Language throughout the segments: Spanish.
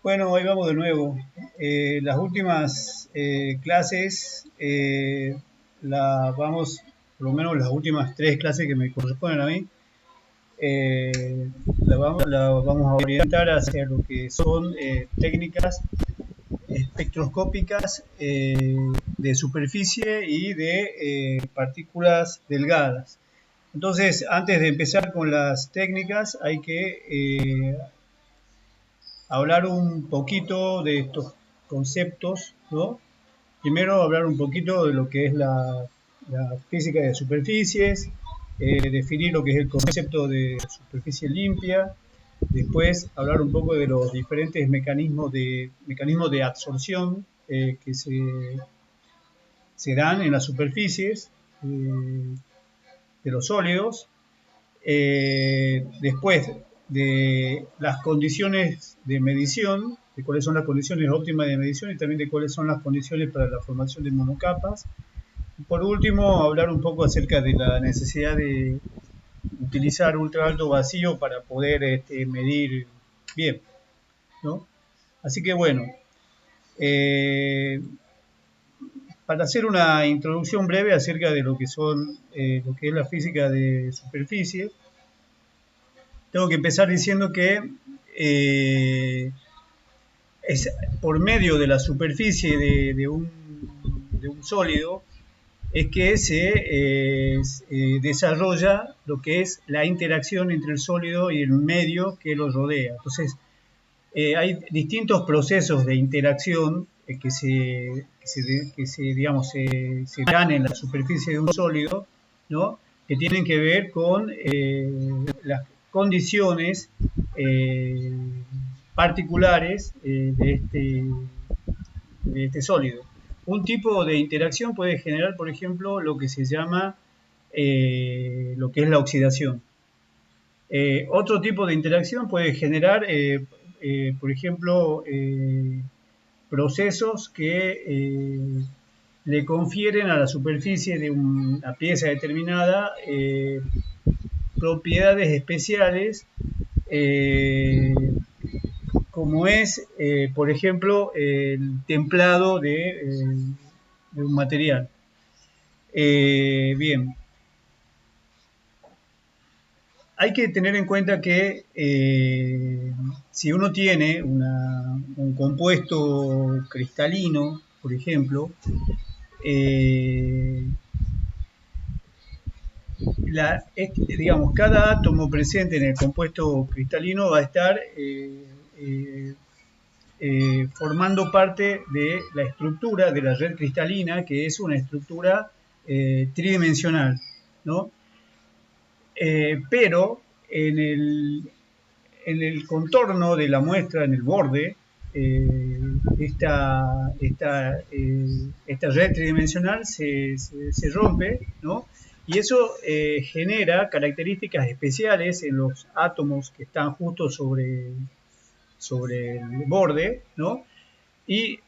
Bueno, hoy vamos de nuevo. Las últimas clases, vamos, por lo menos las últimas tres clases que me corresponden a mí, eh, la vamos a orientar hacia lo que son técnicas espectroscópicas de superficie y de partículas delgadas. Entonces, antes de empezar con las técnicas, hay que hablar un poquito de estos conceptos, ¿no? Primero hablar un poquito de lo que es la física de superficies, definir lo que es el concepto de superficie limpia, después hablar un poco de los diferentes mecanismos de absorción que se dan en las superficies de los sólidos, después de las condiciones de medición, de cuáles son las condiciones óptimas de medición y también de cuáles son las condiciones para la formación de monocapas. Y por último, hablar un poco acerca de la necesidad de utilizar ultra alto vacío para poder medir bien, ¿no? Así que bueno, eh, para hacer una introducción breve acerca de lo que es la física de superficie, tengo que empezar diciendo que eh, es por medio de la superficie de un sólido es que se desarrolla lo que es la interacción entre el sólido y el medio que lo rodea. Entonces, hay distintos procesos de interacción digamos, se dan en la superficie de un sólido, ¿no? Que tienen que ver con las condiciones eh, particulares de este sólido. Un tipo de interacción puede generar, por ejemplo, lo que se llama lo que es la oxidación. Otro tipo de interacción puede generar, por ejemplo, procesos que le confieren a la superficie de una pieza determinada propiedades especiales, eh, como es, por ejemplo, el templado de un material. Bien, hay que tener en cuenta que si uno tiene un compuesto cristalino, por ejemplo, eh, digamos, cada átomo presente en el compuesto cristalino va a estar eh, formando parte de la estructura de la red cristalina, que es una estructura tridimensional, ¿no? Pero en el contorno de la muestra, en el borde, eh, esta red tridimensional se rompe, ¿no? Y eso genera características especiales en los átomos que están justo sobre el borde, ¿no? Y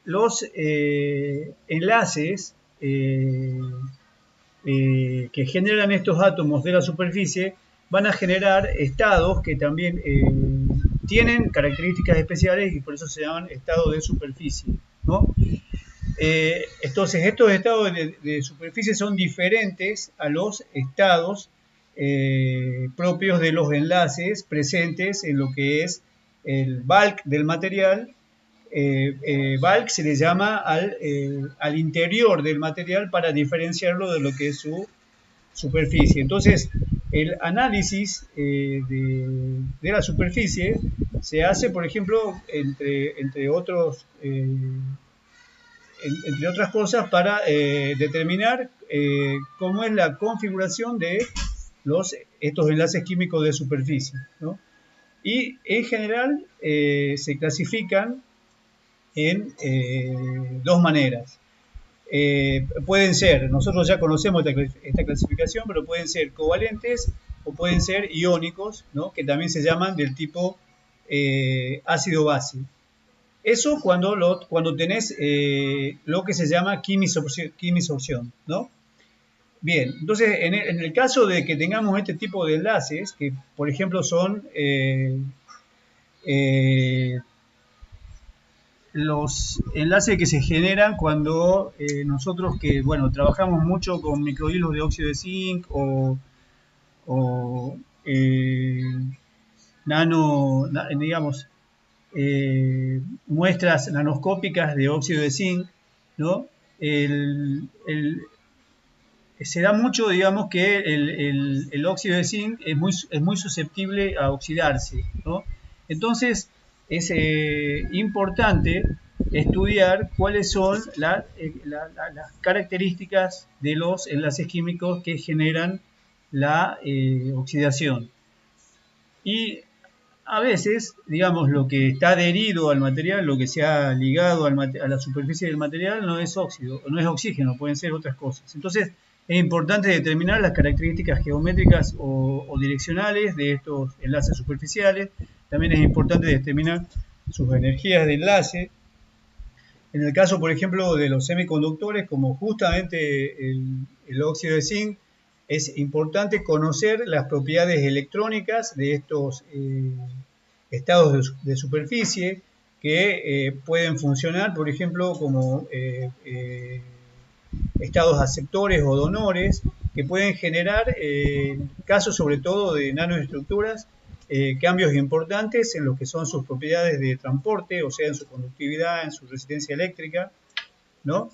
los enlaces que generan estos átomos de la superficie van a generar estados que también tienen características especiales y por eso se llaman estados de superficie, ¿no? Entonces, estos estados de superficie son diferentes a los estados propios de los enlaces presentes en lo que es el bulk del material. Bulk se le llama al interior del material para diferenciarlo de lo que es su superficie. Entonces, el análisis de la superficie se hace, por ejemplo, entre otras cosas, para determinar cómo es la configuración de estos enlaces químicos de superficie, ¿no? Y en general se clasifican en dos maneras. Pueden ser, nosotros ya conocemos esta clasificación, pero pueden ser covalentes o pueden ser iónicos, ¿no? Que también se llaman del tipo ácido-base. Eso cuando tenés lo que se llama quimisorción, ¿no? Bien, entonces en el caso de que tengamos este tipo de enlaces, que por ejemplo son eh, los enlaces que se generan cuando nosotros que, bueno, trabajamos mucho con microhilos de óxido de zinc o digamos, muestras nanoscópicas de óxido de zinc, ¿no? Se da mucho, digamos, que el óxido de zinc es muy susceptible a oxidarse, ¿no? Entonces, es importante estudiar cuáles son las características de los enlaces químicos que generan la oxidación. Y a veces, digamos, lo que está adherido al material, lo que se ha ligado a la superficie del material no es óxido, no es oxígeno, pueden ser otras cosas. Entonces, es importante determinar las características geométricas o direccionales de estos enlaces superficiales. También es importante determinar sus energías de enlace. En el caso, por ejemplo, de los semiconductores, como justamente el óxido de zinc, es importante conocer las propiedades electrónicas de estos estados de superficie que pueden funcionar, por ejemplo, como estados aceptores o donores, que pueden generar, casos sobre todo de nanoestructuras, cambios importantes en lo que son sus propiedades de transporte, o sea, en su conductividad, en su resistencia eléctrica, ¿no?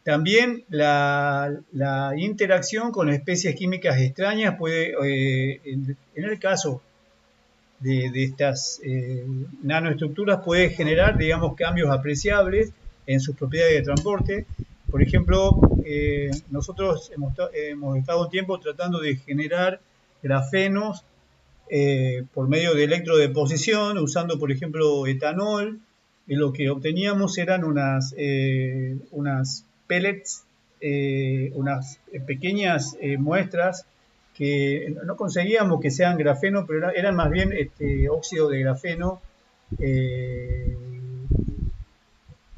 También la interacción con especies químicas extrañas puede, en el caso de estas nanoestructuras, puede generar, digamos, cambios apreciables en sus propiedades de transporte. Por ejemplo, nosotros hemos estado un tiempo tratando de generar grafenos por medio de electrodeposición, usando, por ejemplo, etanol, y lo que obteníamos eran unas pellets, unas pequeñas muestras que no conseguíamos que sean grafeno, pero eran más bien óxido de grafeno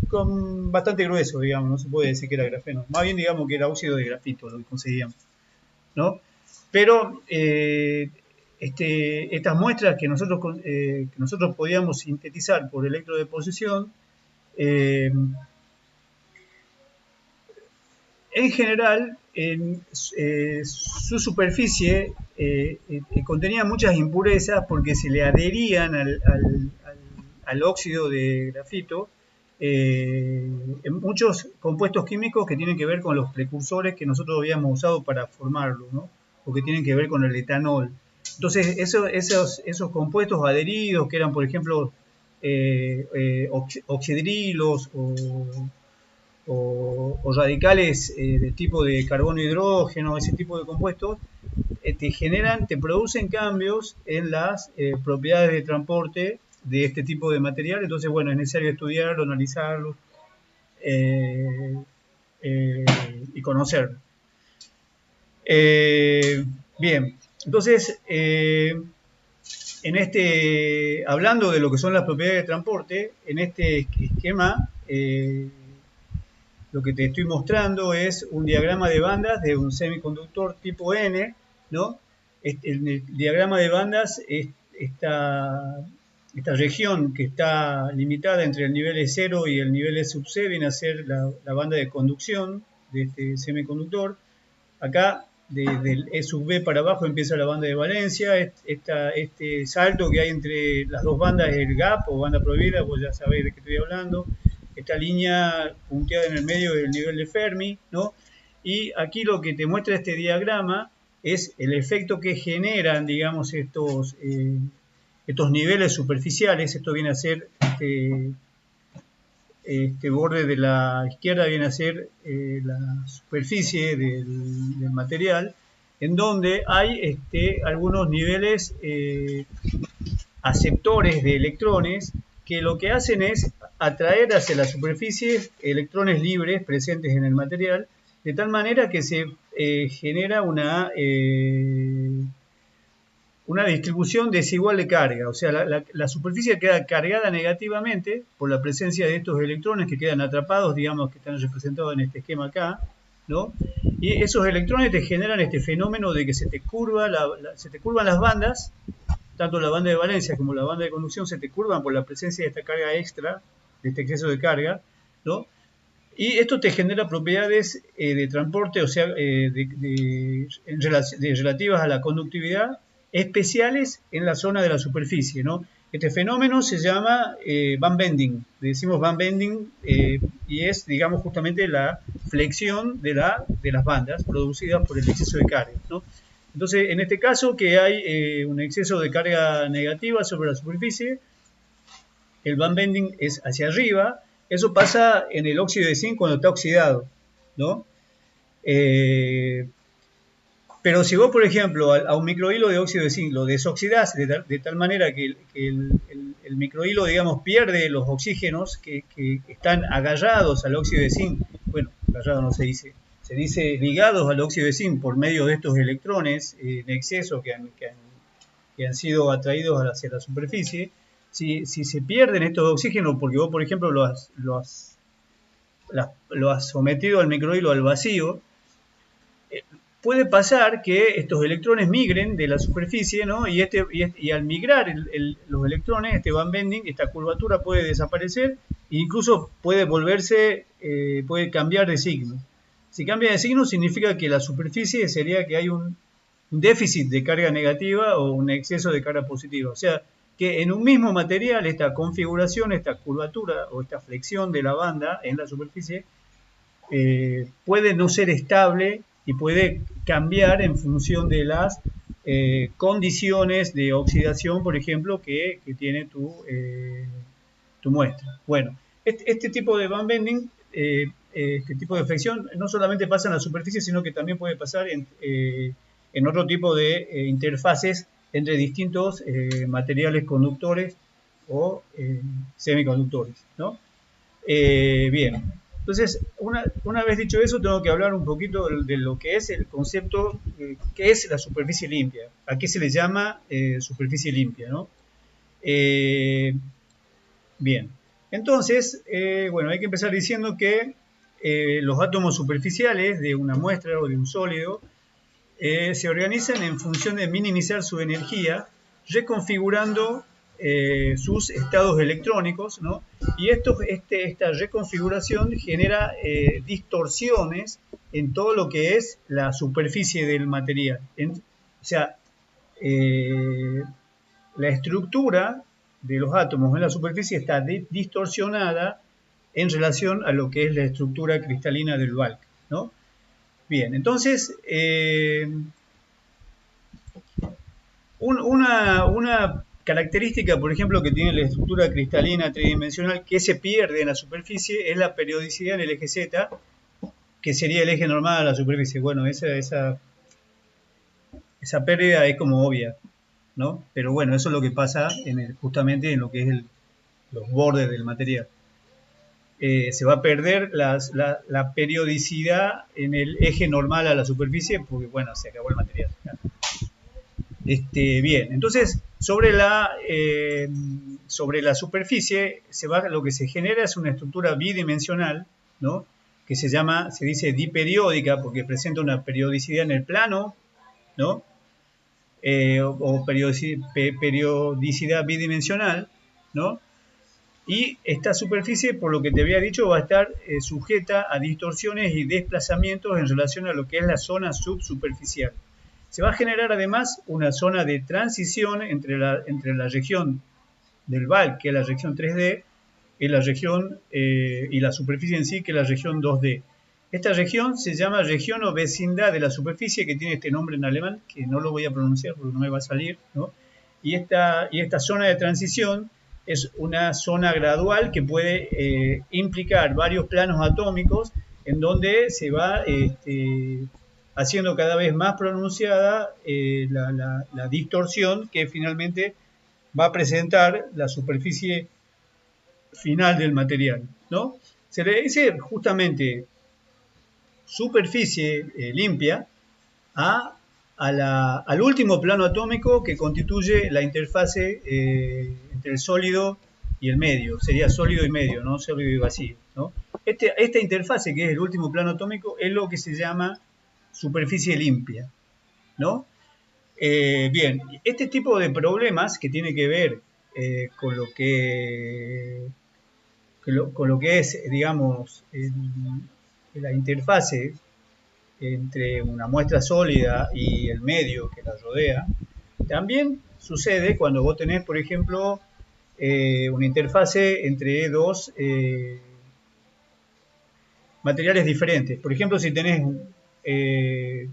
con bastante grueso, digamos, no se puede decir que era grafeno, más bien digamos que era óxido de grafito lo que conseguíamos, ¿no? Pero estas muestras que nosotros podíamos sintetizar por electrodeposición, en general, en su superficie contenía muchas impurezas porque se le adherían al óxido de grafito en muchos compuestos químicos que tienen que ver con los precursores que nosotros habíamos usado para formarlo, ¿no? O que tienen que ver con el etanol. Entonces, esos compuestos adheridos, que eran, por ejemplo, oxidrilos o radicales de tipo de carbono-hidrógeno, ese tipo de compuestos, te producen cambios en las propiedades de transporte de este tipo de material. Entonces, bueno, es necesario estudiarlo, analizarlo y conocerlo. Bien, entonces, hablando de lo que son las propiedades de transporte, en este esquema, lo que te estoy mostrando es un diagrama de bandas de un semiconductor tipo N, ¿no? El diagrama de bandas es esta región que está limitada entre el nivel E0 y el nivel E sub C, viene a ser la banda de conducción de este semiconductor. Acá, del E sub B para abajo, empieza la banda de valencia. Este salto que hay entre las dos bandas es el gap o banda prohibida, vos ya sabéis de qué estoy hablando. Esta línea punteada en el medio del nivel de Fermi, ¿no? Y aquí lo que te muestra este diagrama es el efecto que generan, digamos, estos niveles superficiales. Esto viene a ser, este borde de la izquierda viene a ser la superficie del material, en donde hay algunos niveles aceptores de electrones que lo que hacen es atraer hacia la superficie electrones libres presentes en el material, de tal manera que se genera una distribución desigual de carga. O sea, la superficie queda cargada negativamente por la presencia de estos electrones que quedan atrapados, digamos, que están representados en este esquema acá, ¿no? Y esos electrones te generan este fenómeno de que se te curvan las bandas, tanto la banda de valencia como la banda de conducción se te curvan por la presencia de esta carga extra, de este exceso de carga, ¿no? Y esto te genera propiedades de transporte, o sea, relativas a la conductividad, especiales en la zona de la superficie, ¿no? Este fenómeno se llama band bending, decimos band bending, y es, digamos, justamente la flexión de las bandas producidas por el exceso de carga, ¿no? Entonces, en este caso, que hay un exceso de carga negativa sobre la superficie, el band bending es hacia arriba. Eso pasa en el óxido de zinc cuando está oxidado, ¿no? Pero si vos, por ejemplo, a un microhilo de óxido de zinc lo desoxidás de tal manera que el microhilo, digamos, pierde los oxígenos que están agarrados al óxido de zinc, bueno, agarrado no se dice, se dice ligados al óxido de zinc por medio de estos electrones en exceso que han sido atraídos hacia la superficie. Si se pierden estos oxígenos porque vos, por ejemplo, lo has sometido al microhilo al vacío, puede pasar que estos electrones migren de la superficie, ¿no? Y al migrar los electrones, este band bending, esta curvatura puede desaparecer e incluso puede puede cambiar de signo. Si cambia de signo significa que la superficie sería que hay un déficit de carga negativa o un exceso de carga positiva. O sea, que en un mismo material esta configuración, esta curvatura o esta flexión de la banda en la superficie puede no ser estable y puede cambiar en función de las condiciones de oxidación, por ejemplo, que tiene tu muestra. Bueno, este tipo de band bending, este tipo de flexión, no solamente pasa en la superficie, sino que también puede pasar en otro tipo de interfaces entre distintos materiales conductores o semiconductores, ¿no? Bien, entonces, una vez dicho eso, tengo que hablar un poquito de lo que es el concepto, qué es la superficie limpia, a qué se le llama superficie limpia, ¿no? Bien, entonces, bueno, hay que empezar diciendo que los átomos superficiales de una muestra o de un sólido se organizan en función de minimizar su energía, reconfigurando sus estados electrónicos, ¿no? Y esta reconfiguración genera distorsiones en todo lo que es la superficie del material. O sea, la estructura de los átomos en la superficie está distorsionada en relación a lo que es la estructura cristalina del bulk, ¿no? Bien, entonces, una característica, por ejemplo, que tiene la estructura cristalina tridimensional que se pierde en la superficie es la periodicidad en el eje Z, que sería el eje normal a la superficie. Bueno, esa pérdida es como obvia, ¿no? Pero bueno, eso es lo que pasa justamente en lo que es los bordes del material. Se va a perder la periodicidad en el eje normal a la superficie porque, bueno, se acabó el material. Bien, entonces sobre la superficie lo que se genera es una estructura bidimensional, ¿no? Que se dice diperiódica porque presenta una periodicidad en el plano, ¿no? O periodicidad bidimensional, ¿no? Y esta superficie, por lo que te había dicho, va a estar sujeta a distorsiones y desplazamientos en relación a lo que es la zona subsuperficial. Se va a generar además una zona de transición entre la región del bulk, que es la región 3D, y la región y la superficie en sí, que es la región 2D. Esta región se llama región o vecindad de la superficie, que tiene este nombre en alemán, que no lo voy a pronunciar porque no me va a salir, ¿no? Y esta zona de transición es una zona gradual que puede implicar varios planos atómicos en donde se va haciendo cada vez más pronunciada la distorsión que finalmente va a presentar la superficie final del material, ¿no? Se le dice justamente superficie limpia al último plano atómico que constituye la interfase entre el sólido y el medio. Sería sólido y medio, ¿no? Sólido y vacío, ¿no? Esta interfase, que es el último plano atómico, es lo que se llama superficie limpia, ¿no? Bien, este tipo de problemas que tiene que ver con con lo que es, digamos, la interfase entre una muestra sólida y el medio que la rodea, también sucede cuando vos tenés, por ejemplo, una interfase entre dos materiales diferentes. Por ejemplo, si tenés eh,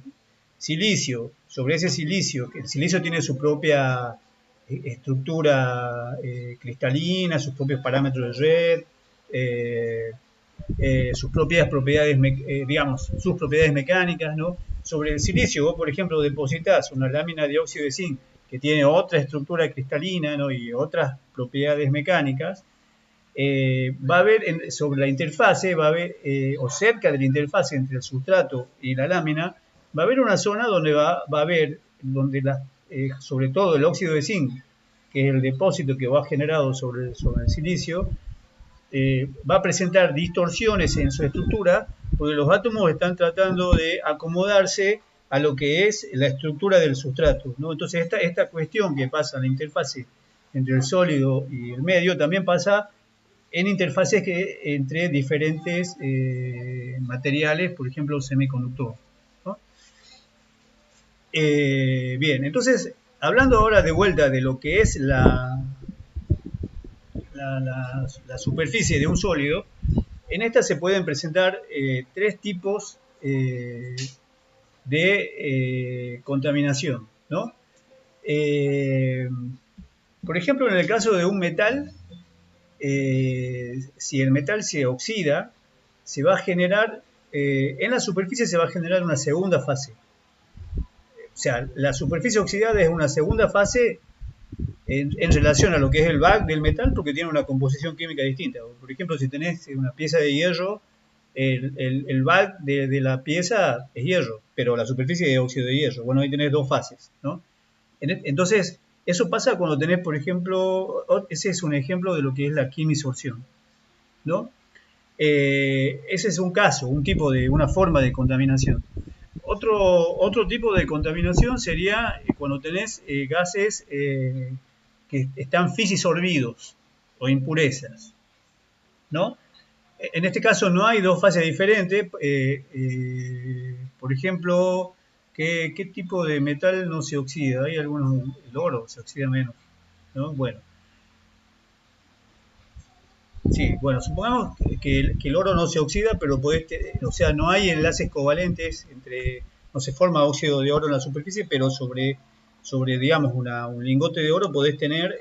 silicio, sobre ese silicio, que el silicio tiene su propia estructura cristalina, sus propios parámetros de red, eh, sus propias propiedades, digamos, sus propiedades mecánicas, ¿no? Sobre el silicio, vos, por ejemplo, depositas una lámina de óxido de zinc que tiene otra estructura cristalina, ¿no? Y otras propiedades mecánicas, va a haber sobre la interfase, va a haber, o cerca de la interfase entre el sustrato y la lámina, va a haber una zona donde va a haber, donde sobre todo el óxido de zinc, que es el depósito que va generado sobre el silicio, va a presentar distorsiones en su estructura, porque los átomos están tratando de acomodarse a lo que es la estructura del sustrato, ¿no? Entonces esta cuestión que pasa en la interfase entre el sólido y el medio también pasa en interfaces entre diferentes materiales, por ejemplo, semiconductor, ¿no? Bien, entonces, hablando ahora de vuelta de lo que es la superficie de un sólido, en esta se pueden presentar tres tipos de contaminación, ¿no? Por ejemplo, en el caso de un metal, si el metal se oxida, se va a generar, en la superficie se va a generar una segunda fase. O sea, la superficie oxidada es una segunda fase en relación a lo que es el bulk del metal, porque tiene una composición química distinta. Por ejemplo, si tenés una pieza de hierro, el bulk de la pieza es hierro, pero la superficie es óxido de hierro. Bueno, ahí tenés dos fases, ¿no? Entonces, eso pasa cuando tenés, por ejemplo, ese es un ejemplo de lo que es la quimisorción, ¿no? Ese es un caso, una forma de contaminación. Otro tipo de contaminación sería cuando tenés gases que están fisisorbidos o impurezas, ¿no? En este caso no hay dos fases diferentes. Por ejemplo, ¿qué tipo de metal no se oxida? Hay algunos, el oro se oxida menos, ¿no? Bueno, sí, bueno, supongamos que el oro no se oxida, pero o sea, no hay enlaces covalentes no se forma óxido de oro en la superficie, pero sobre digamos, un lingote de oro podés tener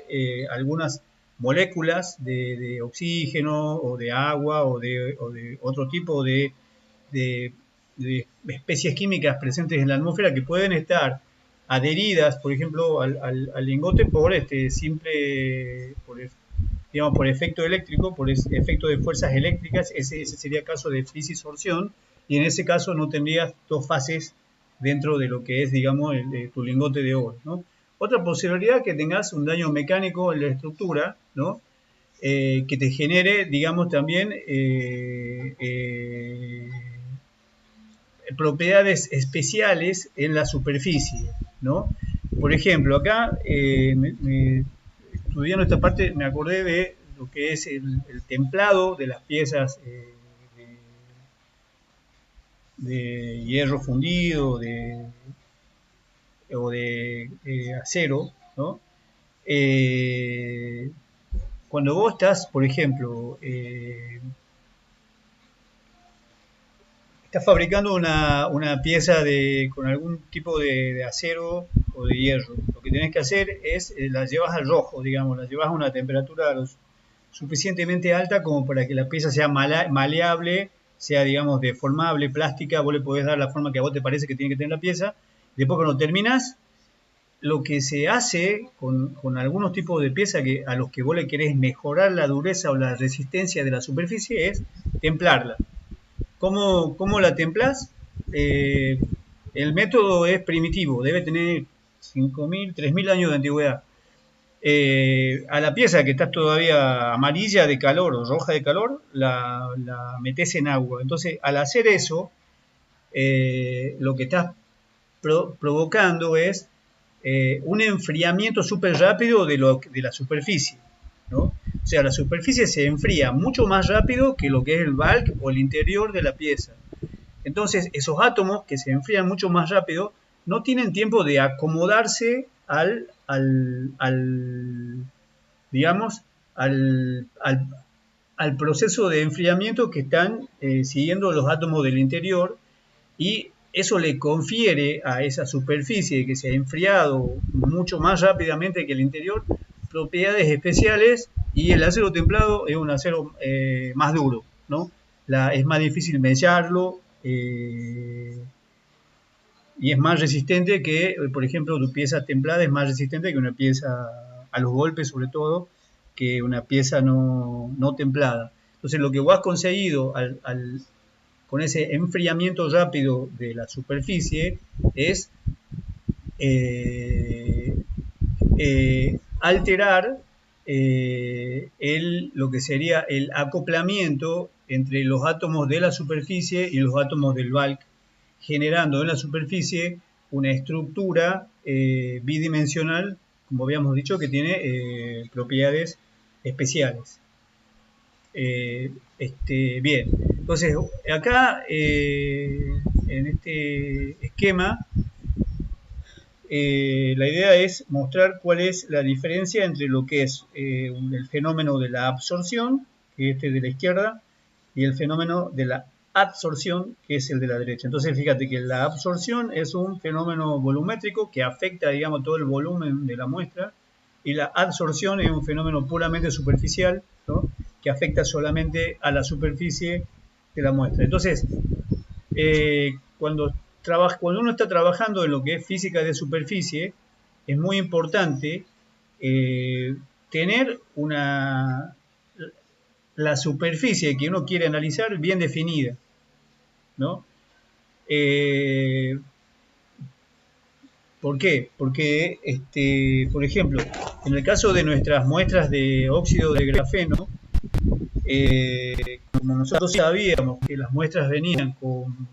algunas moléculas de oxígeno o de agua o de otro tipo de, de especies químicas presentes en la atmósfera que pueden estar adheridas, por ejemplo, al lingote por digamos, por efecto eléctrico, por efecto de fuerzas eléctricas. Ese sería el caso de fisisorción, y en ese caso no tendrías dos fases dentro de lo que es, digamos, tu lingote de oro, ¿no? Otra posibilidad es que tengas un daño mecánico en la estructura, ¿no? Que te genere, digamos, también propiedades especiales en la superficie, ¿no? Por ejemplo, acá, estudiando esta parte, me acordé de lo que es el templado de las piezas de hierro fundido o de acero, ¿no? Eh, Cuando vos estás, por ejemplo, estás fabricando una pieza con algún tipo de acero o de hierro, lo que tenés que hacer es, la llevas al rojo, digamos, la llevas a una temperatura suficientemente alta como para que la pieza sea maleable, sea, digamos, deformable, plástica. Vos le podés dar la forma que a vos te parece que tiene que tener la pieza. Después, cuando terminás, lo que se hace con algunos tipos de piezas a los que vos le querés mejorar la dureza o la resistencia de la superficie es templarla. ¿Cómo la templás? El método es primitivo, debe tener 5.000, 3.000 años de antigüedad. A la pieza que está todavía amarilla de calor o roja de calor, la metes en agua. Entonces, al hacer eso, lo que estás provocando es un enfriamiento súper rápido de la superficie, ¿no? O sea, la superficie se enfría mucho más rápido que lo que es el bulk o el interior de la pieza. Entonces, esos átomos que se enfrían mucho más rápido no tienen tiempo de acomodarse digamos, al proceso de enfriamiento que están siguiendo los átomos del interior, y eso le confiere a esa superficie que se ha enfriado mucho más rápidamente que el interior propiedades especiales, y el acero templado es un acero más duro, ¿no? Es más difícil mellarlo, y es más resistente que, por ejemplo, tu pieza templada es más resistente que una pieza a los golpes, sobre todo, que una pieza no templada. Entonces, lo que vos has conseguido con ese enfriamiento rápido de la superficie es alterar lo que sería el acoplamiento entre los átomos de la superficie y los átomos del bulk, generando en la superficie una estructura bidimensional, como habíamos dicho, que tiene propiedades especiales. Bien, entonces acá en este esquema la idea es mostrar cuál es la diferencia entre lo que es el fenómeno de la absorción, que es este de la izquierda, y el fenómeno de la adsorción, que es el de la derecha. Entonces fíjate que la absorción es un fenómeno volumétrico que afecta, digamos, todo el volumen de la muestra, y la adsorción es un fenómeno puramente superficial, ¿no?, que afecta solamente a la superficie de la muestra. Entonces, cuando uno está trabajando en lo que es física de superficie, es muy importante tener la superficie que uno quiere analizar bien definida, ¿no? ¿Por qué? Porque, por ejemplo, en el caso de nuestras muestras de óxido de grafeno, como nosotros sabíamos que las muestras venían con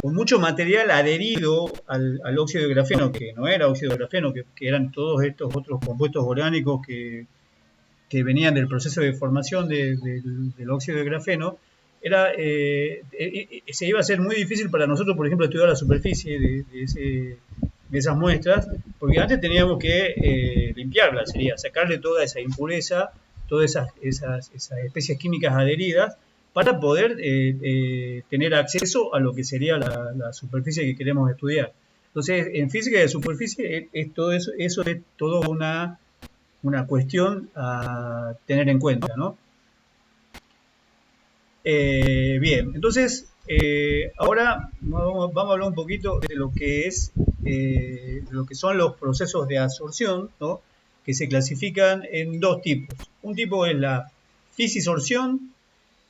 mucho material adherido al óxido de grafeno, que no era óxido de grafeno, que eran todos estos otros compuestos orgánicos que venían del proceso de formación del óxido de grafeno, se iba a ser muy difícil para nosotros, por ejemplo, estudiar la superficie de esas muestras, porque antes teníamos que limpiarlas, sería sacarle toda esa impureza, todas esas especies químicas adheridas, para poder tener acceso a lo que sería la superficie que queremos estudiar. Entonces, en física de superficie, todo eso es toda una cuestión a tener en cuenta, ¿no? Bien, entonces, ahora vamos a hablar un poquito de lo que son los procesos de absorción, ¿no?, que se clasifican en dos tipos. Un tipo es la fisisorción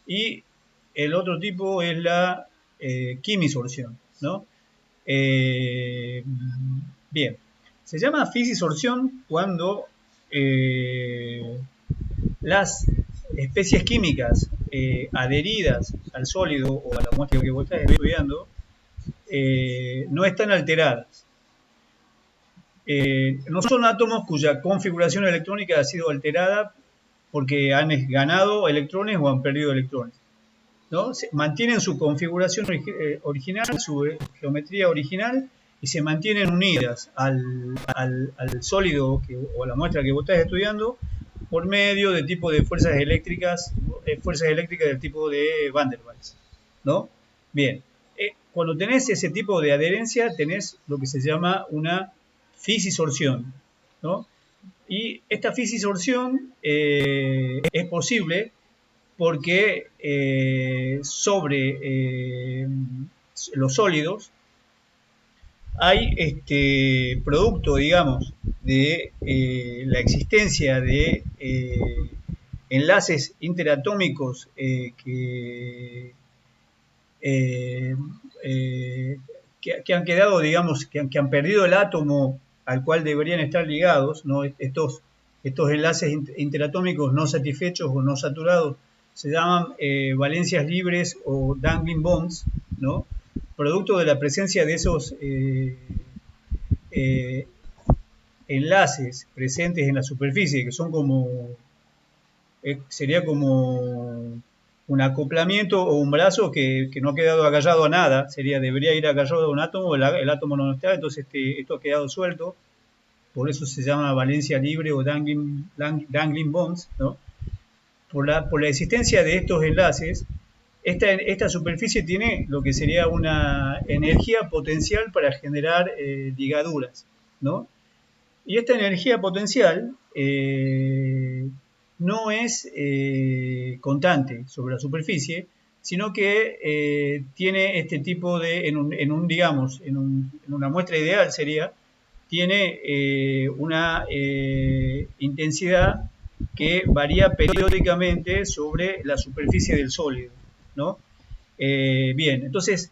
y el otro tipo es la quimisorción, ¿no? Bien, se llama fisisorción cuando las especies químicas adheridas al sólido o a la muestra que vos estás estudiando no están alteradas. No son átomos cuya configuración electrónica ha sido alterada porque han ganado electrones o han perdido electrones, ¿no? Mantienen su configuración original, su geometría original, y se mantienen unidas al sólido o a la muestra que vos estás estudiando por medio de tipo de fuerzas eléctricas del tipo de Van der Waals, ¿no? Bien, cuando tenés ese tipo de adherencia, tenés lo que se llama una fisisorción, ¿no? Y esta fisisorción es posible porque sobre los sólidos hay producto, digamos, de la existencia de enlaces interatómicos que han quedado, digamos, que han perdido el átomo al cual deberían estar ligados, ¿no? Estos enlaces interatómicos no satisfechos o no saturados se llaman valencias libres o dangling bonds, ¿no?, producto de la presencia de esos enlaces presentes en la superficie, que son como, sería como un acoplamiento o un brazo que no ha quedado agarrado a nada, debería ir agarrado a un átomo, el átomo no está, entonces esto ha quedado suelto, por eso se llama valencia libre o dangling bonds, ¿no? Por la existencia de estos enlaces, esta superficie tiene lo que sería una energía potencial para generar ligaduras, ¿no? Y esta energía potencial no es constante sobre la superficie, sino que tiene este tipo de, digamos, en una muestra ideal sería, tiene una intensidad que varía periódicamente sobre la superficie del sólido, ¿no? Bien, entonces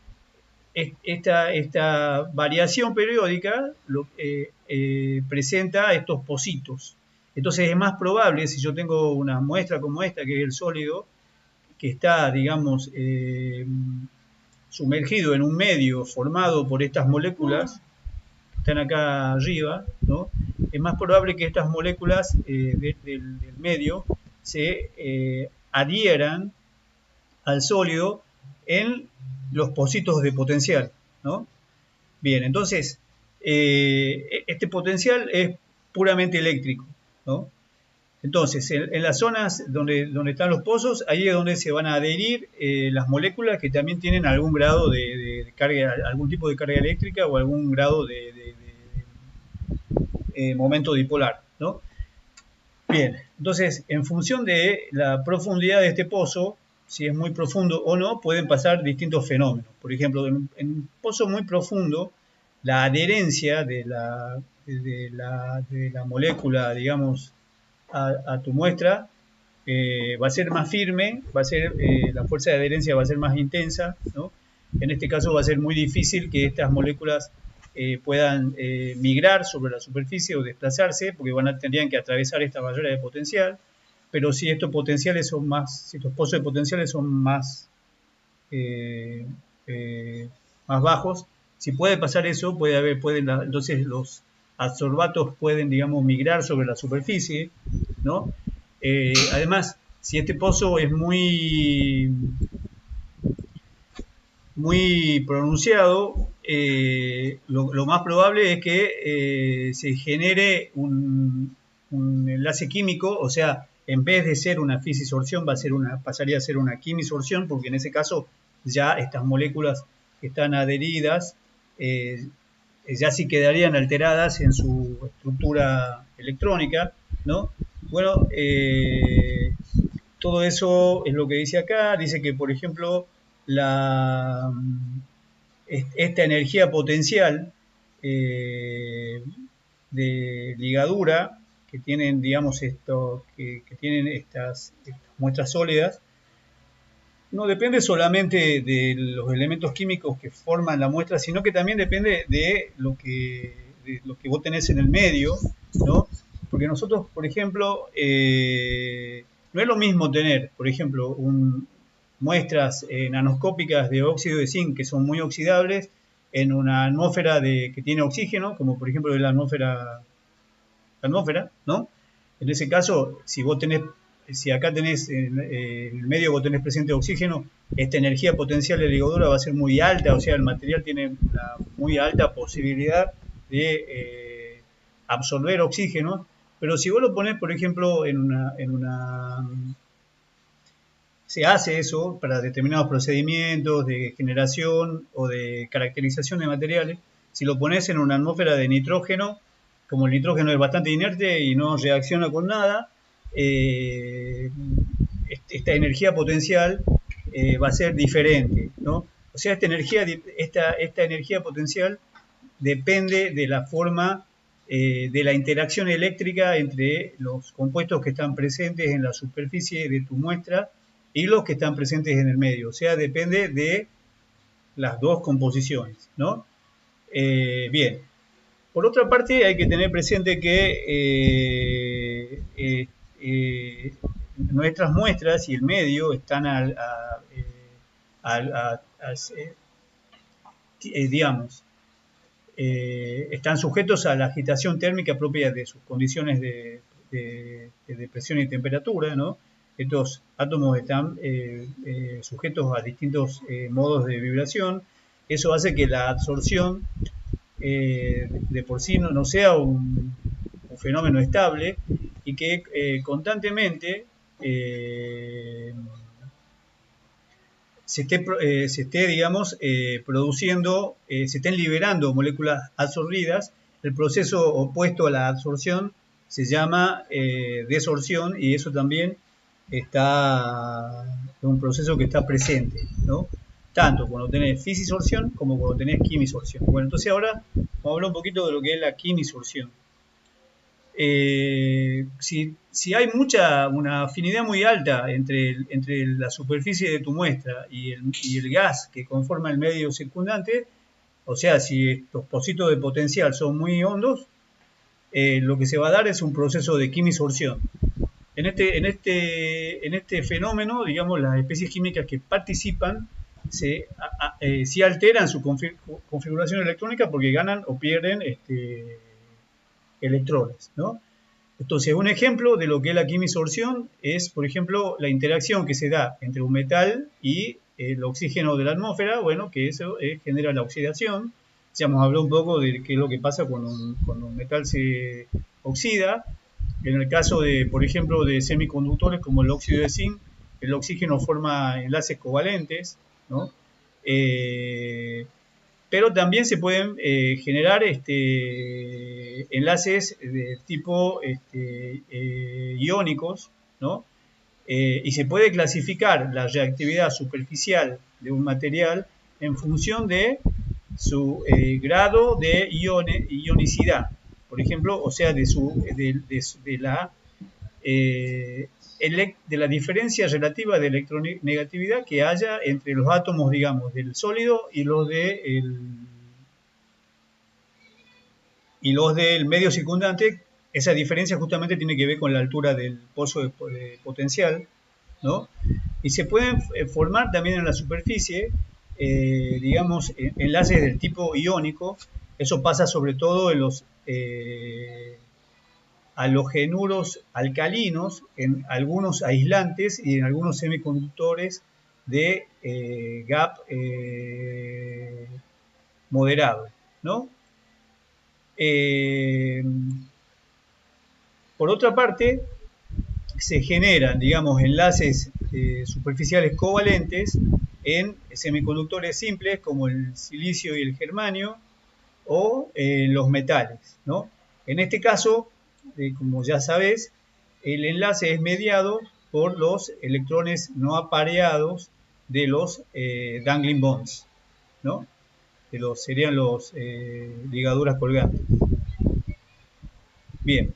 esta variación periódica presenta estos pocitos. Entonces es más probable, si yo tengo una muestra como esta, que es el sólido, que está, digamos, sumergido en un medio formado por estas moléculas que están acá arriba, ¿no? Es más probable que estas moléculas del medio se adhieran al sólido en los pocitos de potencial, ¿no? Bien, entonces, este potencial es puramente eléctrico, ¿no? Entonces, en las zonas donde están los pozos, ahí es donde se van a adherir las moléculas que también tienen algún grado de carga, algún tipo de carga eléctrica o algún grado de momento dipolar, ¿no? Bien, entonces, en función de la profundidad de este pozo, si es muy profundo o no, pueden pasar distintos fenómenos. Por ejemplo, en un pozo muy profundo, la adherencia de la molécula, digamos, a tu muestra va a ser más firme, la fuerza de adherencia va a ser más intensa, ¿no? En este caso va a ser muy difícil que estas moléculas puedan migrar sobre la superficie o desplazarse, porque tendrían que atravesar esta barrera de potencial. Pero si estos pozos de potenciales son más bajos, si puede pasar eso, entonces los adsorbatos pueden, digamos, migrar sobre la superficie, ¿no? Además, si este pozo es muy pronunciado, lo más probable es que se genere un enlace químico, o sea, en vez de ser una fisisorción, pasaría a ser una quimisorción, porque en ese caso ya estas moléculas que están adheridas ya sí quedarían alteradas en su estructura electrónica, ¿no? Bueno, todo eso es lo que dice acá. Dice que, por ejemplo, esta energía potencial de ligadura que tienen, digamos, que tienen estas muestras sólidas, no depende solamente de los elementos químicos que forman la muestra, sino que también depende de lo que vos tenés en el medio, ¿no? Porque nosotros, por ejemplo, no es lo mismo tener, por ejemplo, muestras nanoscópicas de óxido de zinc que son muy oxidables en una atmósfera que tiene oxígeno, como por ejemplo la atmósfera, ¿no? En ese caso, si acá tenés en el medio vos tenés presente oxígeno, esta energía potencial de ligadura va a ser muy alta, o sea, el material tiene una muy alta posibilidad de absorber oxígeno, pero si vos lo ponés, por ejemplo, se hace eso para determinados procedimientos de generación o de caracterización de materiales. Si lo pones en una atmósfera de nitrógeno, como el nitrógeno es bastante inerte y no reacciona con nada, esta energía potencial va a ser diferente, ¿no? O sea, esta energía potencial depende de la forma de la interacción eléctrica entre los compuestos que están presentes en la superficie de tu muestra y los que están presentes en el medio. O sea, depende de las dos composiciones, ¿no? Bien. Por otra parte, hay que tener presente que nuestras muestras y el medio están digamos, están sujetos a la agitación térmica propia de sus condiciones de presión y temperatura, ¿no? Estos átomos están sujetos a distintos modos de vibración. Eso hace que la absorción de por sí no sea un fenómeno estable y que constantemente se esté digamos, produciendo, se estén liberando moléculas absorbidas. El proceso opuesto a la absorción se llama desorción, y eso también está en un proceso que está presente, ¿no? Tanto cuando tenés fisisorción como cuando tenés quimisorción. Bueno, entonces ahora vamos a hablar un poquito de lo que es la quimisorción. Si hay una afinidad muy alta entre la superficie de tu muestra y el gas que conforma el medio circundante, o sea, si los pocitos de potencial son muy hondos, lo que se va a dar es un proceso de quimisorción. En este fenómeno, digamos, las especies químicas que participan sí alteran su configuración electrónica porque ganan o pierden electrones, ¿no? Entonces, un ejemplo de lo que es la quimisorción es, por ejemplo, la interacción que se da entre un metal y el oxígeno de la atmósfera. Bueno, que eso genera la oxidación. Ya hemos hablado un poco de qué es lo que pasa cuando un metal se oxida. En el caso de, por ejemplo, de semiconductores como el óxido de zinc, el oxígeno forma enlaces covalentes, ¿no? Pero también se pueden generar enlaces de tipo iónicos, ¿no? Y se puede clasificar la reactividad superficial de un material en función de su grado de ionicidad, por ejemplo, o sea, de la diferencia relativa de electronegatividad que haya entre los átomos, digamos, del sólido y los del medio circundante. Esa diferencia justamente tiene que ver con la altura del pozo de potencial, ¿no? Y se pueden formar también en la superficie, digamos, enlaces del tipo iónico. Eso pasa sobre todo en los halogenuros alcalinos, en algunos aislantes y en algunos semiconductores de gap moderado, ¿no? Por otra parte, se generan, digamos, enlaces superficiales covalentes en semiconductores simples como el silicio y el germanio, o los metales, ¿no? En este caso, como ya sabes, el enlace es mediado por los electrones no apareados de los dangling bonds, ¿no? Serían los ligaduras colgantes. Bien,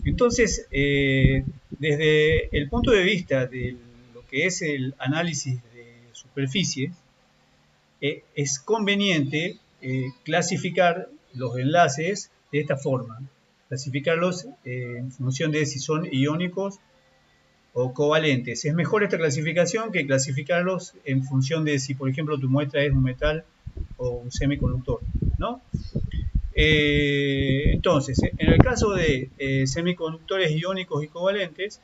entonces, desde el punto de vista de lo que es el análisis de superficies, es conveniente clasificar los enlaces de esta forma, clasificarlos en función de si son iónicos o covalentes. Es mejor esta clasificación que clasificarlos en función de si, por ejemplo, tu muestra es un metal o un semiconductor, ¿no? Entonces, en el caso de semiconductores iónicos y covalentes,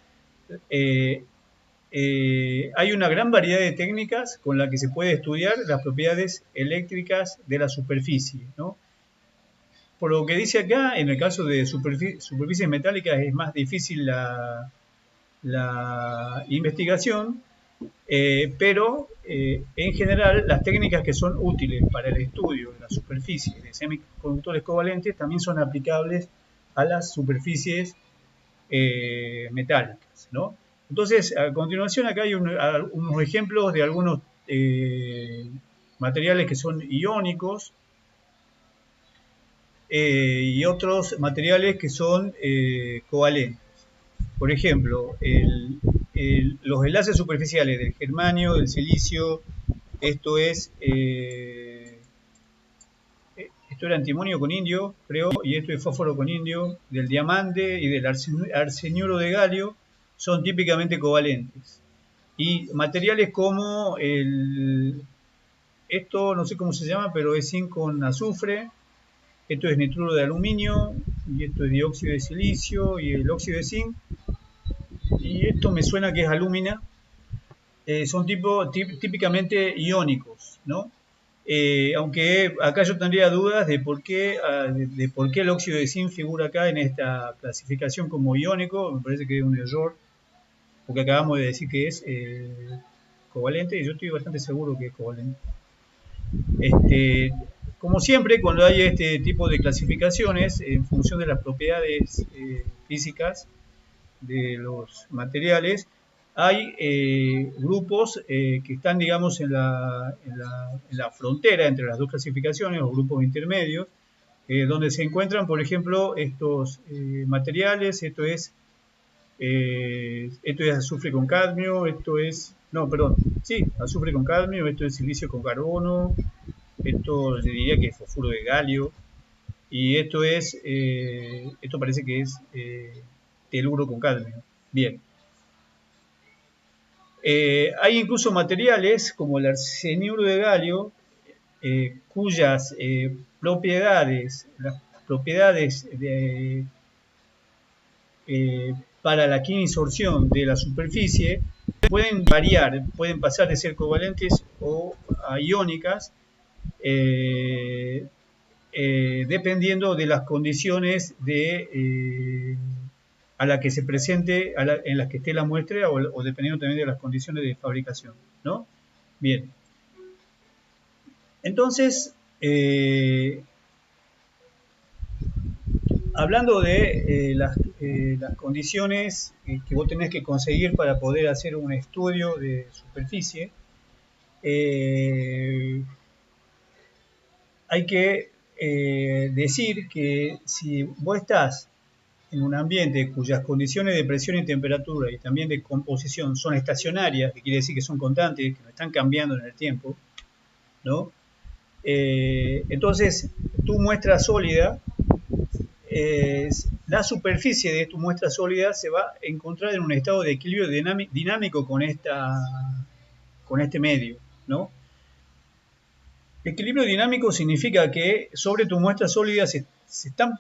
hay una gran variedad de técnicas con las que se puede estudiar las propiedades eléctricas de la superficie, ¿no? Por lo que dice acá, en el caso de superficies metálicas es más difícil la investigación, pero en general las técnicas que son útiles para el estudio de la superficie de semiconductores covalentes también son aplicables a las superficies metálicas, ¿no? Entonces, a continuación acá hay unos ejemplos de algunos materiales que son iónicos y otros materiales que son covalentes. Por ejemplo, los enlaces superficiales del germanio, del silicio, esto era antimonio con indio, creo, y esto es fósforo con indio, del diamante y del arseniuro de galio, son típicamente covalentes. Y materiales como esto no sé cómo se llama, pero es zinc con azufre, Esto es nitruro de aluminio, y esto es dióxido de silicio, y el óxido de zinc, y esto me suena que es alúmina. Son típicamente iónicos, ¿no? Aunque acá yo tendría dudas de por qué el óxido de zinc figura acá en esta clasificación como iónico. Me parece que es un error, porque acabamos de decir que es covalente, y yo estoy bastante seguro que es covalente. Como siempre, cuando hay este tipo de clasificaciones, en función de las propiedades físicas de los materiales, hay grupos que están, digamos, en la frontera entre las dos clasificaciones, los grupos intermedios, donde se encuentran, por ejemplo, estos materiales. Esto es azufre con cadmio, azufre con cadmio, esto es silicio con carbono, esto le diría que es fosfuro de galio, y esto parece que es teluro con cadmio. Bien. Hay incluso materiales como el arseniuro de galio, cuyas propiedades, las propiedades para la quinsorción de la superficie pueden variar, pueden pasar de ser covalentes o iónicas, dependiendo de las condiciones a la que se presente, en las que esté la muestra, o dependiendo también de las condiciones de fabricación, ¿no? Bien. Entonces, hablando de las condiciones que vos tenés que conseguir para poder hacer un estudio de superficie, hay que decir que si vos estás en un ambiente cuyas condiciones de presión y temperatura y también de composición son estacionarias, que quiere decir que son constantes, que no están cambiando en el tiempo, ¿no? Entonces, tu muestra sólida, la superficie de tu muestra sólida se va a encontrar en un estado de equilibrio dinámico con este medio, ¿no? Equilibrio dinámico significa que sobre tu muestra sólida se están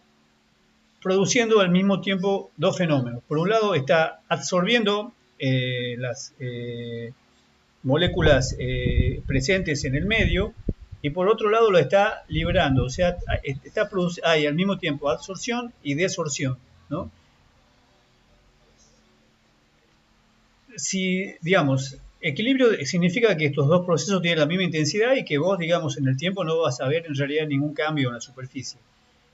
produciendo al mismo tiempo dos fenómenos. Por un lado, está absorbiendo las moléculas presentes en el medio, y por otro lado lo está liberando. O sea, hay al mismo tiempo absorción y desorción, ¿no? Si, digamos, equilibrio significa que estos dos procesos tienen la misma intensidad y que vos, digamos, en el tiempo no vas a ver en realidad ningún cambio en la superficie.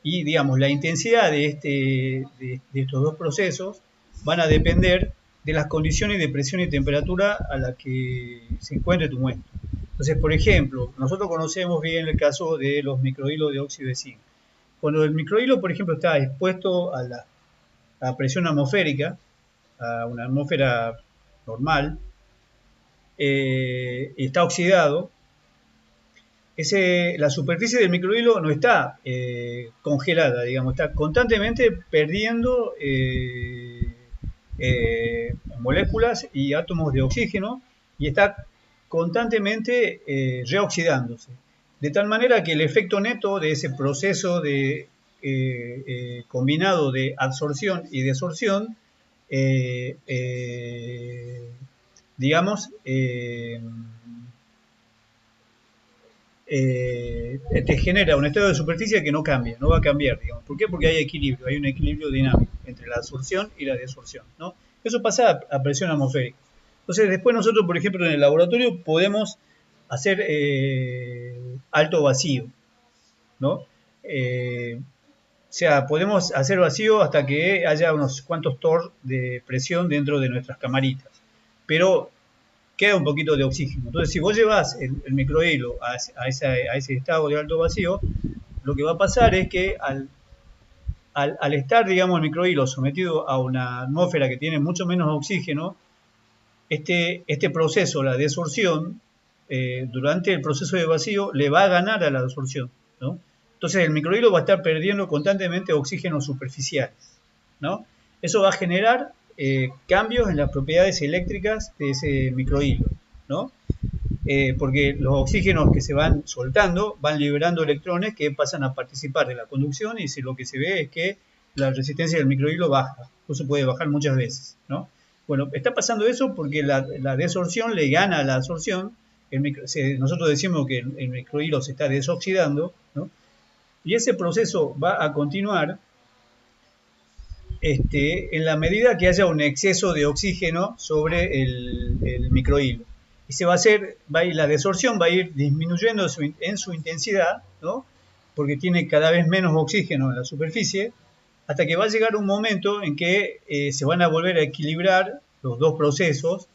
Y, digamos, la intensidad de estos dos procesos van a depender de las condiciones de presión y temperatura a la que se encuentre tu muestra. Entonces, por ejemplo, nosotros conocemos bien el caso de los microhilos de óxido de zinc. Cuando el microhilo, por ejemplo, está expuesto a la presión atmosférica, a una atmósfera normal, está oxidado, la superficie del microhilo no está congelada, digamos, está constantemente perdiendo moléculas y átomos de oxígeno, y está constantemente reoxidándose. De tal manera que el efecto neto de ese proceso combinado de absorción y desorción, digamos, te genera un estado de superficie que no cambia, no va a cambiar, digamos. ¿Por qué? Porque hay equilibrio, hay un equilibrio dinámico entre la absorción y la desorción, ¿no? Eso pasa a presión atmosférica. Entonces, después nosotros, por ejemplo, en el laboratorio podemos hacer alto vacío, ¿no? O sea, podemos hacer vacío hasta que haya unos cuantos torr de presión dentro de nuestras camaritas, pero queda un poquito de oxígeno. Entonces, si vos llevas el microhilo a ese estado de alto vacío, lo que va a pasar es que al estar, digamos, el microhilo sometido a una atmósfera que tiene mucho menos oxígeno, este proceso, la desorción, durante el proceso de vacío, le va a ganar a la desorción, ¿no? Entonces, el microhilo va a estar perdiendo constantemente oxígenos superficiales, ¿no? Eso va a generar cambios en las propiedades eléctricas de ese microhilo, ¿no? porque los oxígenos que se van soltando van liberando electrones que pasan a participar de la conducción, y lo que se ve es que la resistencia del microhilo baja, incluso puede bajar muchas veces, ¿no? Bueno, está pasando eso porque la desorción le gana a la absorción. Nosotros decimos que el microhilo se está desoxidando, ¿no? Y ese proceso va a continuar en la medida que haya un exceso de oxígeno sobre el microhilo. Y la desorción va a ir disminuyendo en su intensidad, ¿no? Porque tiene cada vez menos oxígeno en la superficie, hasta que va a llegar un momento en que se van a volver a equilibrar los dos procesos,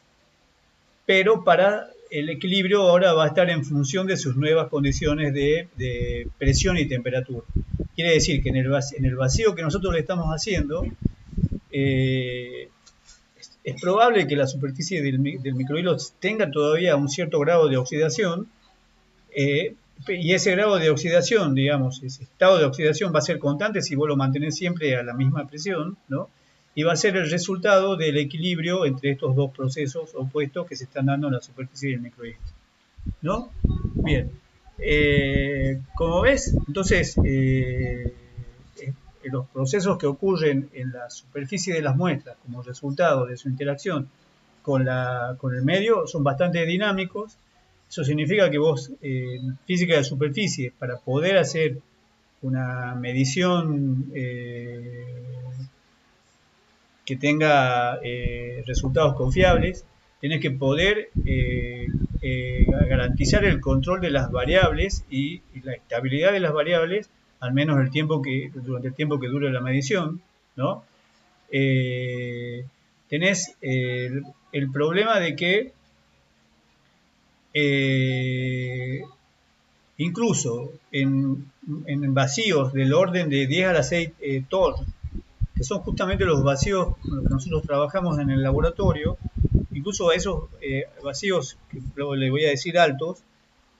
pero para el equilibrio ahora va a estar en función de sus nuevas condiciones de presión y temperatura. Quiere decir que en el vacío que nosotros le estamos haciendo, es probable que la superficie del microhilo tenga todavía un cierto grado de oxidación, y ese grado de oxidación, digamos, ese estado de oxidación va a ser constante si vos lo mantenés siempre a la misma presión, ¿no? Y va a ser el resultado del equilibrio entre estos dos procesos opuestos que se están dando en la superficie del microhilo, ¿no? Bien. Como ves, entonces, los procesos que ocurren en la superficie de las muestras como resultado de su interacción con el medio son bastante dinámicos. Eso significa que vos, en física de superficie, para poder hacer una medición que tenga resultados confiables, tenés que poder garantizar el control de las variables y la estabilidad de las variables, al menos durante el tiempo que dure la medición, ¿no? Tenés el problema de que incluso en vacíos del orden de 10 a la 6 torr, que son justamente los vacíos con los que nosotros trabajamos en el laboratorio, incluso a esos vacíos, que luego le voy a decir altos,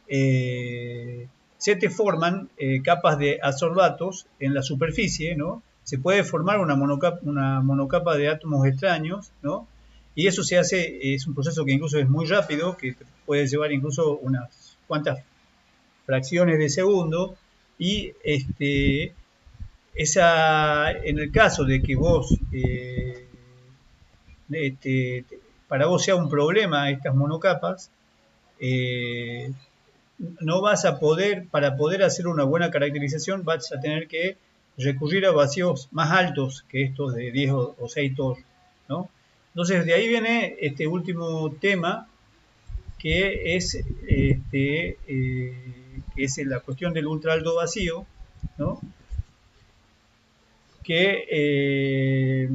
se te forman capas de adsorbatos en la superficie, ¿no? Se puede formar una monocapa de átomos extraños, ¿no? Y eso es un proceso que incluso es muy rápido, que puede llevar incluso unas cuantas fracciones de segundo, y en el caso de que vos, para vos sea un problema estas monocapas, no vas a poder, para poder hacer una buena caracterización, vas a tener que recurrir a vacíos más altos que estos de 10 o 6 torr, ¿no? Entonces, de ahí viene este último tema, que es la cuestión del ultra alto vacío, ¿no? Que,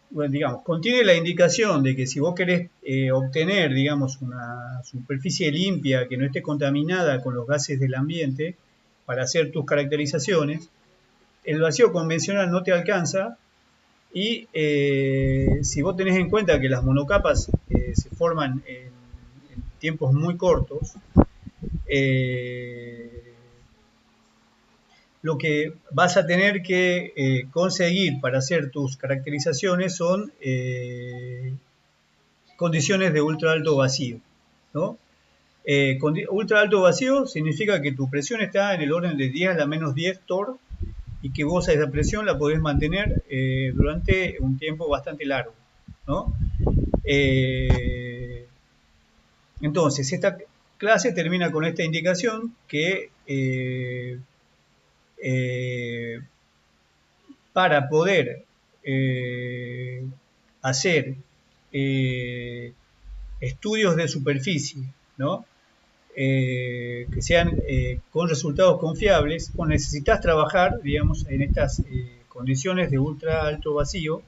bueno, digamos, contiene la indicación de que si vos querés obtener, digamos, una superficie limpia que no esté contaminada con los gases del ambiente para hacer tus caracterizaciones, el vacío convencional no te alcanza. Y si vos tenés en cuenta que las monocapas se forman en tiempos muy cortos, lo que vas a tener que conseguir para hacer tus caracterizaciones son condiciones de ultra alto vacío, ¿no? Ultra alto vacío significa que tu presión está en el orden de 10 a la menos 10 torr, y que vos a esa presión la podés mantener durante un tiempo bastante largo, ¿no? Entonces, esta clase termina con esta indicación que para poder hacer estudios de superficie, ¿no? Que sean con resultados confiables, pues necesitas trabajar, digamos, en estas condiciones de ultra alto vacío,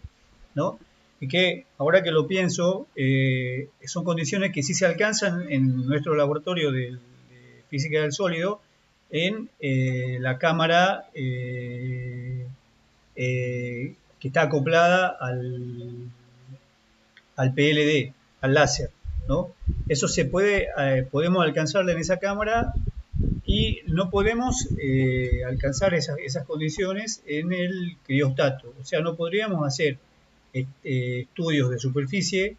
¿no? Y que, ahora que lo pienso, son condiciones que sí se alcanzan en nuestro laboratorio de física del sólido, en la cámara que está acoplada al PLD, al láser, ¿no? Eso podemos alcanzarlo en esa cámara, y no podemos alcanzar esas condiciones en el criostato. O sea, no podríamos hacer estudios de superficie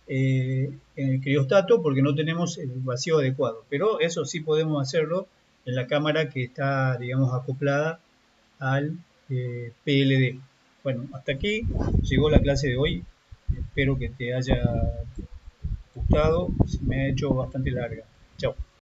en el criostato porque no tenemos el vacío adecuado. Pero eso sí podemos hacerlo en la cámara que está, digamos, acoplada al PLD. Bueno, hasta aquí llegó la clase de hoy. Espero que te haya gustado. Se me ha hecho bastante larga. Chao.